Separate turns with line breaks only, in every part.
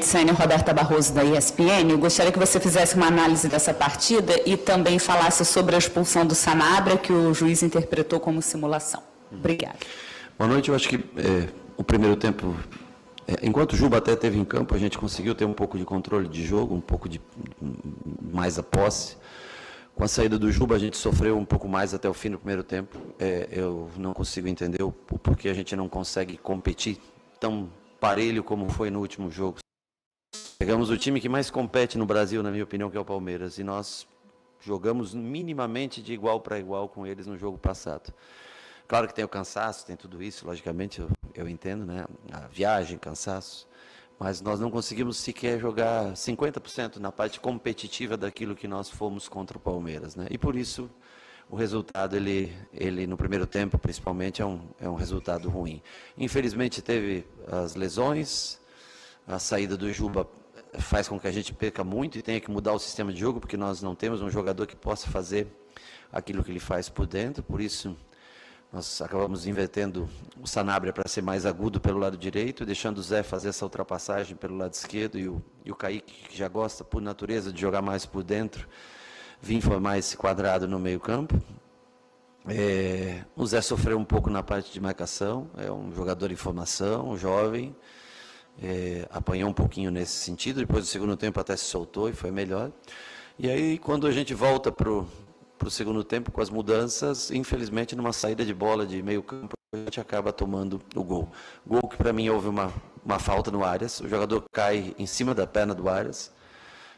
Sênior Roberta Barroso, da ESPN. Eu gostaria que você fizesse uma análise dessa partida e também falasse sobre a expulsão do Sanabria, que o juiz interpretou como simulação. Obrigada.
Boa noite. Eu acho que o primeiro tempo, enquanto o Juba até esteve em campo, a gente conseguiu ter um pouco de controle de jogo, um pouco de mais a posse. Com a saída do Juba, a gente sofreu um pouco mais até o fim do primeiro tempo. Eu não consigo entender o porquê a gente não consegue competir tão parelho como foi no último jogo. Pegamos o time que mais compete no Brasil, na minha opinião, que é o Palmeiras, e nós jogamos minimamente de igual para igual com eles no jogo passado. Claro que tem o cansaço, tem tudo isso, logicamente, eu entendo, né? A viagem, cansaço, mas nós não conseguimos sequer jogar 50% na parte competitiva daquilo que nós fomos contra o Palmeiras, né? E por isso o resultado, ele no primeiro tempo, principalmente, é um resultado ruim. Infelizmente teve as lesões, a saída do Juba faz com que a gente perca muito e tenha que mudar o sistema de jogo, porque nós não temos um jogador que possa fazer aquilo que ele faz por dentro, por isso nós acabamos invertendo o Sanabria para ser mais agudo pelo lado direito, deixando o Zé fazer essa ultrapassagem pelo lado esquerdo e o Kaique, que já gosta por natureza de jogar mais por dentro, vir formar esse quadrado no meio campo. O Zé sofreu um pouco na parte de marcação, é um jogador em formação, jovem, apanhou um pouquinho nesse sentido, depois do segundo tempo até se soltou e foi melhor. E aí, quando a gente volta para o segundo tempo, com as mudanças, infelizmente, numa saída de bola de meio campo, a gente acaba tomando o gol. Gol que, para mim, houve uma falta no Arias, o jogador cai em cima da perna do Arias,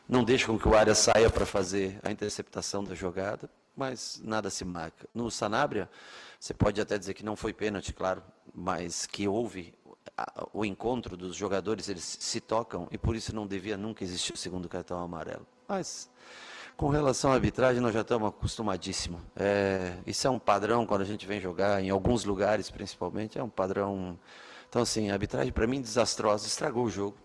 não deixa com que o Arias saia para fazer a interceptação da jogada, mas nada se marca. No Sanabria, você pode até dizer que não foi pênalti, claro, mas que houve o encontro dos jogadores, eles se tocam, e por isso não devia nunca existir o segundo cartão amarelo. Mas, com relação à arbitragem, nós já estamos acostumadíssimos. Isso é um padrão quando a gente vem jogar, em alguns lugares principalmente, é um padrão. Então, assim, a arbitragem, para mim, desastrosa, estragou o jogo,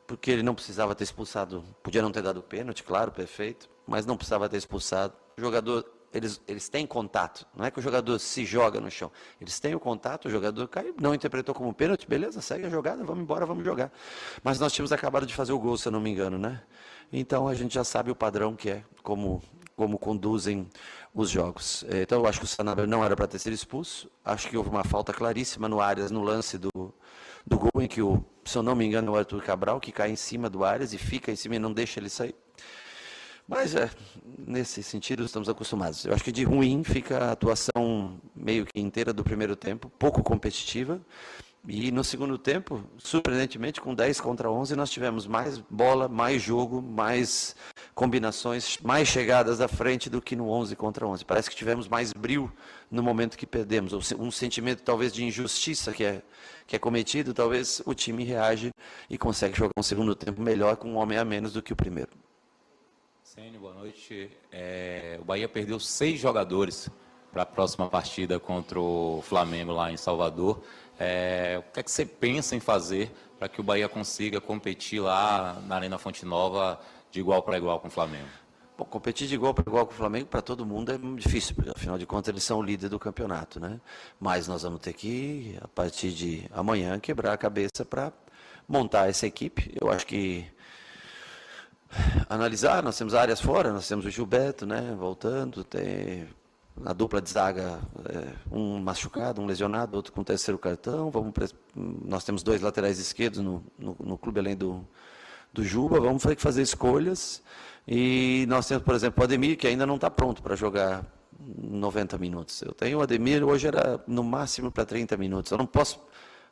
porque ele não precisava ter expulsado, podia não ter dado pênalti, claro, perfeito, mas não precisava ter expulsado. O jogador, eles têm contato, não é que o jogador se joga no chão, eles têm o contato, o jogador cai, não interpretou como pênalti, beleza, segue a jogada, vamos embora, vamos jogar. Mas nós tínhamos acabado de fazer o gol, se eu não me engano, né? Então a gente já sabe o padrão que é, como conduzem os jogos. Então eu acho que o Sanabria não era para ter sido expulso, acho que houve uma falta claríssima no Arias, no lance do gol, em que, se eu não me engano, é o Arthur Cabral, que cai em cima do Arias e fica em cima e não deixa ele sair. Mas, nesse sentido, estamos acostumados. Eu acho que de ruim fica a atuação meio que inteira do primeiro tempo, pouco competitiva. E no segundo tempo, surpreendentemente, com 10 contra 11, nós tivemos mais bola, mais jogo, mais combinações, mais chegadas à frente do que no 11 contra 11. Parece que tivemos mais brio no momento que perdemos. Um sentimento talvez de injustiça que é cometido, talvez o time reage e consegue jogar um segundo tempo melhor com um homem a menos do que o primeiro.
Sênior, boa noite. O Bahia perdeu 6 jogadores para a próxima partida contra o Flamengo lá em Salvador. O que é que você pensa em fazer para que o Bahia consiga competir lá na Arena Fonte Nova de igual para igual com o Flamengo?
Bom, competir de igual para igual com o Flamengo para todo mundo é difícil, porque afinal de contas eles são o líder do campeonato, né? Mas nós vamos ter que, a partir de amanhã, quebrar a cabeça para montar essa equipe. Eu acho que analisar, nós temos áreas fora, nós temos o Gilberto, né, voltando, tem a dupla de zaga, um machucado, um lesionado, outro com terceiro cartão, nós temos 2 laterais esquerdos no clube, além do Juba, vamos ter que fazer escolhas, e nós temos, por exemplo, o Ademir, que ainda não está pronto para jogar 90 minutos. Eu tenho o Ademir, hoje era no máximo para 30 minutos, eu não posso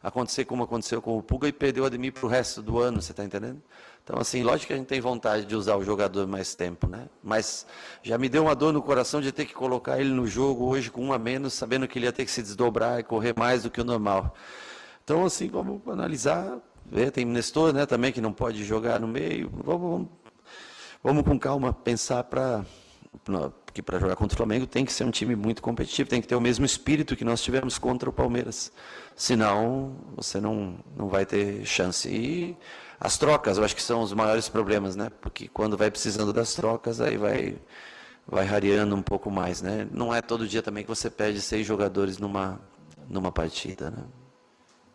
acontecer como aconteceu com o Puga e perder o Ademir para o resto do ano, você está entendendo? Então, assim, lógico que a gente tem vontade de usar o jogador mais tempo, né? Mas já me deu uma dor no coração de ter que colocar ele no jogo hoje com 1 a menos, sabendo que ele ia ter que se desdobrar e correr mais do que o normal. Então, assim, vamos analisar, ver, tem Nestor, né, também, que não pode jogar no meio, vamos com calma pensar porque para jogar contra o Flamengo tem que ser um time muito competitivo, tem que ter o mesmo espírito que nós tivemos contra o Palmeiras. Senão, você não vai ter chance. E as trocas, eu acho que são os maiores problemas, né? Porque quando vai precisando das trocas, aí vai rareando um pouco mais, né? Não é todo dia também que você perde 6 jogadores numa partida, né?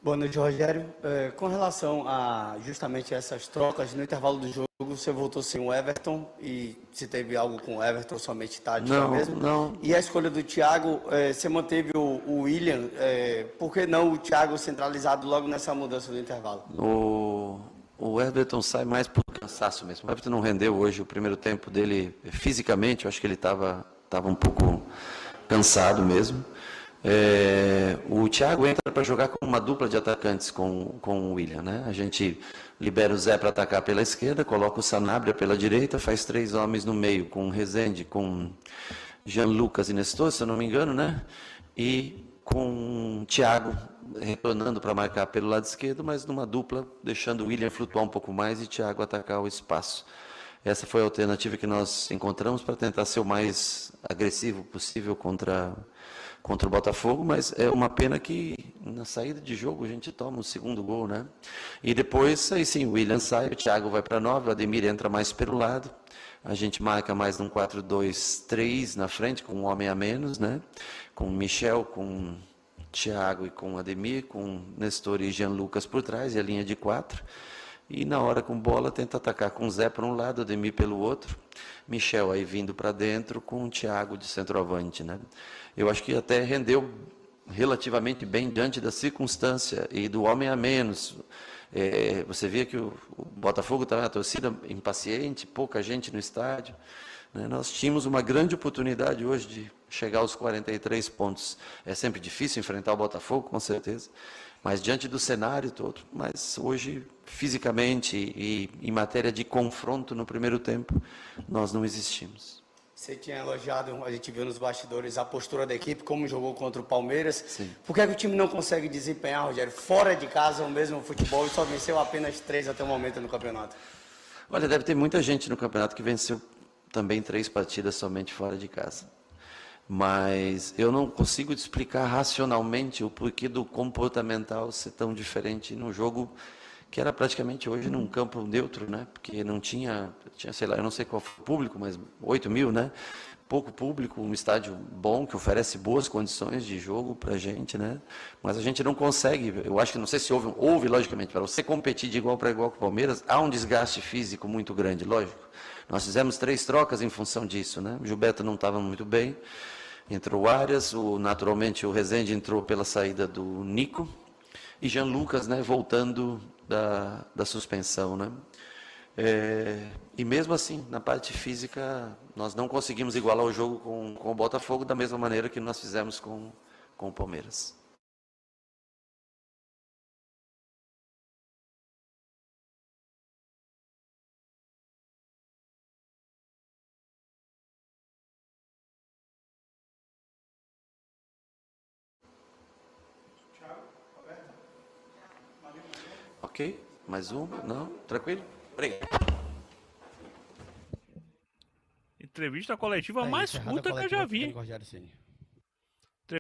Boa noite, Rogério. Com relação a justamente essas trocas, no intervalo do jogo, você voltou sem o Everton e se teve algo com o Everton, somente tática mesmo?
Não.
E a escolha do Thiago, você manteve o William, por que não o Thiago centralizado logo nessa mudança do intervalo?
O Everton sai mais por cansaço mesmo. O Everton não rendeu hoje o primeiro tempo dele fisicamente, eu acho que ele estava um pouco cansado mesmo. O Thiago entra para jogar com uma dupla de atacantes com o William, né? A gente libera o Zé para atacar pela esquerda, coloca o Sanabria pela direita, faz 3 homens no meio, com o Rezende, com Jean Lucas e Nestor, se eu não me engano, né? E com o Thiago retornando para marcar pelo lado esquerdo, mas numa dupla, deixando o William flutuar um pouco mais e Thiago atacar o espaço. Essa foi a alternativa que nós encontramos para tentar ser o mais agressivo possível contra o Botafogo, mas é uma pena que na saída de jogo a gente toma o segundo gol, né? E depois, aí sim, o William sai, o Thiago vai para a 9, o Ademir entra mais pelo lado, a gente marca mais num 4-2-3 na frente, com um homem a menos, né? Com o Michel, com o Thiago e com o Ademir, com o Nestor e Jean Lucas por trás, e a linha de 4. E na hora com bola tenta atacar com o Zé por um lado, Ademir pelo outro, Michel aí vindo para dentro com o Thiago de centroavante, né? Eu acho que até rendeu relativamente bem diante da circunstância e do homem a menos. Você via que o Botafogo estava na torcida impaciente, pouca gente no estádio, né? Nós tínhamos uma grande oportunidade hoje de chegar aos 43 pontos. É sempre difícil enfrentar o Botafogo, com certeza, mas diante do cenário todo. Mas hoje, fisicamente e em matéria de confronto no primeiro tempo, nós não existimos.
Você tinha elogiado, a gente viu nos bastidores, a postura da equipe, como jogou contra o Palmeiras.
Sim.
Por que o time não consegue desempenhar, Rogério, fora de casa o mesmo futebol e só venceu apenas 3 até o momento no campeonato?
Olha, deve ter muita gente no campeonato que venceu também 3 partidas somente fora de casa. Mas eu não consigo explicar racionalmente o porquê do comportamental ser tão diferente no jogo que era praticamente hoje num campo neutro, né? Porque não tinha, sei lá, eu não sei qual foi o público, mas 8 mil, né? Pouco público, um estádio bom, que oferece boas condições de jogo para a gente, né? Mas a gente não consegue, eu acho que, não sei se houve logicamente, para você competir de igual para igual com o Palmeiras, há um desgaste físico muito grande, lógico. Nós fizemos 3 trocas em função disso, né? O Gilberto não estava muito bem, entrou o Arias, naturalmente o Rezende entrou pela saída do Nico, e Jean Lucas, né, voltando da suspensão, né? E mesmo assim, na parte física, nós não conseguimos igualar o jogo com o Botafogo da mesma maneira que nós fizemos com o Palmeiras. Ok? Mais uma? Não? Tranquilo? Obrigado.
Entrevista coletiva mais curta que eu já vi.
Rogério Ceni.